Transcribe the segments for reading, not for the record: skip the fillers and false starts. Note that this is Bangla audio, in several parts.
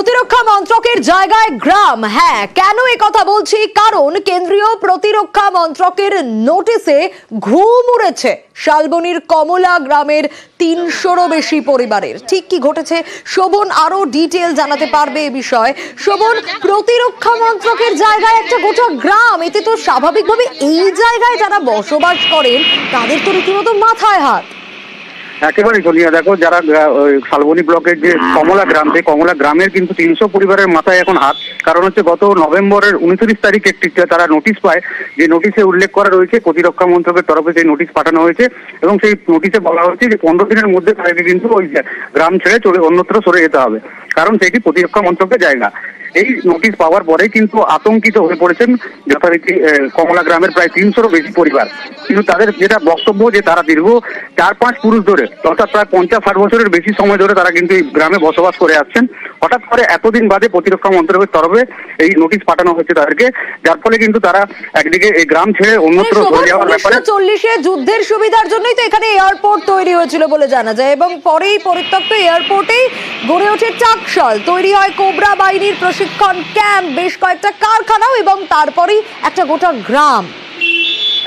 প্রতিরক্ষা মন্ত্রকের জায়গায় গ্রাম। হ্যাঁ, কেন এই কথা বলছি? কারণ কেন্দ্রীয় প্রতিরক্ষা মন্ত্রকের নোটিশে ঘুম উড়েছে শালবনীর কমলা গ্রামের ৩০০রও বেশি পরিবারের। ঠিক কি ঘটেছে শোভন আরো ডিটেইল জানাতে পারবে এ বিষয়ে। শোভন, প্রতিরক্ষা মন্ত্রকের জায়গায় একটা গোটা গ্রাম, এতে তো স্বাভাবিকভাবে এই জায়গায় যারা বসবাস করেন তাদের তো রীতিমতো মাথায় হাত। একেবারে সোনিয়া, দেখো যারা শালবনী ব্লকের যে কমলা গ্রাম, সেই কমলা গ্রামের কিন্তু ৩০০ পরিবারের মাথায় এখন হাত। কারণ হচ্ছে গত নভেম্বরের ২৯ তারিখ একটি তারা নোটিশ পায়, যে নোটিশে উল্লেখ করা রয়েছে প্রতিরক্ষা মন্ত্রকের তরফে সেই নোটিশ পাঠানো হয়েছে এবং সেই নোটিশে বলা হয়েছে যে ১৫ দিনের মধ্যে তাদেরকে কিন্তু ওই গ্রাম ছেড়ে অন্যত্র সরে যেতে হবে, কারণ সেটি প্রতিরক্ষা মন্ত্রকের জায়গা। এই নোটিশ পাওয়ার পরে কিন্তু আতঙ্কিত হয়ে পড়েছেন যথারীতি কমলা গ্রামের প্রায় ৩০০রও বেশি পরিবার। কিন্তু তাদের যেটা বক্তব্য যে তারা দীর্ঘ ৪-৫ পুরুষ ধরে, অর্থাৎ প্রায় ৫০-৬০ বছরের বেশি সময় ধরে তারা কিন্তু এই গ্রামে বসবাস করে আসছেন। হঠাৎ করে এতদিন বাদে প্রতিরক্ষা মন্ত্রকের তরফে এই নোটিশ পাঠানো হয়েছে তাদেরকে, যার ফলে কিন্তু তারা একদিকে এই গ্রাম ছেড়ে অন্যত্র চলে যাওয়ার ব্যাপারে। ১৯৪০-এ যুদ্ধের সুবিধার জন্যই তো এখানে এয়ারপোর্ট তৈরি হয়েছিল বলে জানা যায়, এবং পরেই পরিত্যক্ত এয়ারপোর্টেই গড়ে ওঠে চাকশাল, তৈরি হয় কোবরা বাহিনীর প্রশিক্ষণ ক্যাম্প, বেশ কয়েকটা কারখানাও, এবং তারপরেই একটা গোটা গ্রাম।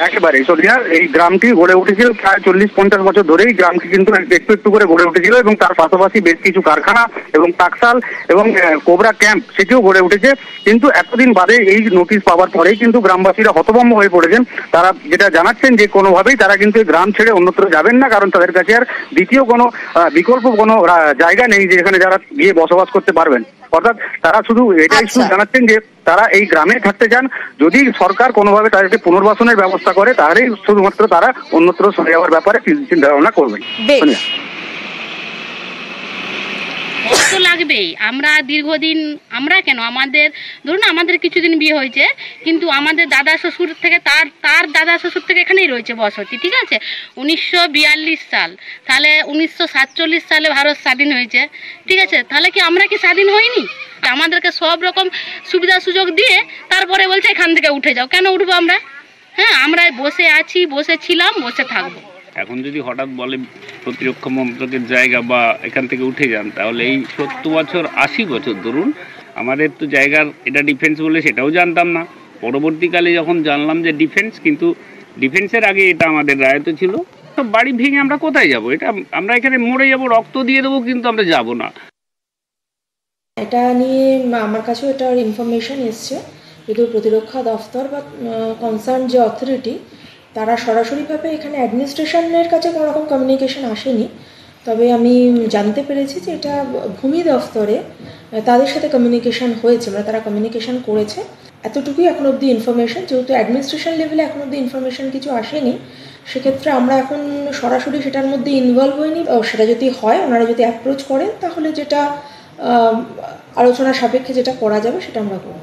একেবারে সোনিয়া, এই গ্রামটি গড়ে উঠেছিল প্রায় ৪০-৫০ বছর ধরেই গ্রামটি কিন্তু একটু একটু করে গড়ে উঠেছিল, এবং তার পাশাপাশি বেশ কিছু কারখানা এবং টাকশাল এবং কোবরা ক্যাম্প সেটিও গড়ে উঠেছে। কিন্তু এতদিন বাদে এই নোটিশ পাওয়ার পরেই কিন্তু গ্রামবাসীরা হতভম্ব হয়ে পড়েছেন। তারা যেটা জানাচ্ছেন যে কোনোভাবেই তারা কিন্তু এই গ্রাম ছেড়ে অন্যত্র যাবেন না, কারণ তাদের কাছে আর দ্বিতীয় কোনো বিকল্প কোনো জায়গা নেই যেখানে যারা গিয়ে বসবাস করতে পারবেন। অর্থাৎ তারা শুধু এটাই জানাচ্ছেন যে তারা এই গ্রামে থাকতে চান, যদি সরকার কোনোভাবে তাদেরকে পুনর্বাসনের ব্যবস্থা করে তাহলেই শুধুমাত্র তারা অন্যত্র সরে যাওয়ার ব্যাপারে চিন্তা ভাবনা করবেন। তো লাগবেই। আমরা দীর্ঘদিন, আমরা কেন, আমাদের ধরুন আমাদের কিছুদিন বিয়ে হয়েছে, কিন্তু আমাদের দাদা শ্বশুর থেকে তার দাদা শ্বশুর থেকে এখানেই রয়েছে বসতি, ঠিক আছে। ১৯৪২ সাল, তাহলে ১৯৪৭ সালে ভারত স্বাধীন হয়েছে, ঠিক আছে। তাহলে কি আমরা কি স্বাধীন হইনি? আমাদেরকে সব রকম সুবিধা সুযোগ দিয়ে তারপরে বলছে এখান থেকে উঠে যাও। কেন উঠবো আমরা? হ্যাঁ, আমরা বসে আছি, বসে ছিলাম, বসে থাকবো। এখন যদি হঠাৎ বলে প্রতিরক্ষা মন্ত্রকের জায়গা বা এখান থেকে উঠে যান, তাহলে এই ৭০ বছর ৮০ বছর ধরুন আমাদের তো জায়গার এটা ডিফেন্স বলে সেটাও জানতাম না। পরবর্তীকালে যখন জানলাম যে ডিফেন্স, কিন্তু ডিফেন্সের আগে এটা আমাদের রায়ত ছিল। তো বাড়ি ভেঙে আমরা কোথায় যাব? এটা আমরা এখানে মরে যাব, রক্ত দিয়ে দেবো, কিন্তু আমরা যাব না। এটা নিয়ে আমার কাছেও এটার ইনফরমেশন এসছে, কিন্তু প্রতিরক্ষা দফতর বা কনসার্ন যে অথরিটি তারা সরাসরিভাবে এখানে অ্যাডমিনিস্ট্রেশনের কাছে কোনো রকম কমিউনিকেশন আসেনি। তবে আমি জানতে পেরেছি যে এটা ভূমি দফতরে তাদের সাথে কমিউনিকেশন হয়েছে, মানে তারা কমিউনিকেশন করেছে। এতটুকুই এখন অবধি ইনফরমেশন। যেহেতু অ্যাডমিনিস্ট্রেশন লেভেলে এখন অবধি ইনফরমেশন কিছু আসেনি, সেক্ষেত্রে আমরা এখন সরাসরি সেটার মধ্যে ইনভলভ হইনি। সেটা যদি হয়, ওনারা যদি অ্যাপ্রোচ করেন, তাহলে যেটা আলোচনা সাপেক্ষে যেটা করা যাবে সেটা আমরা করব।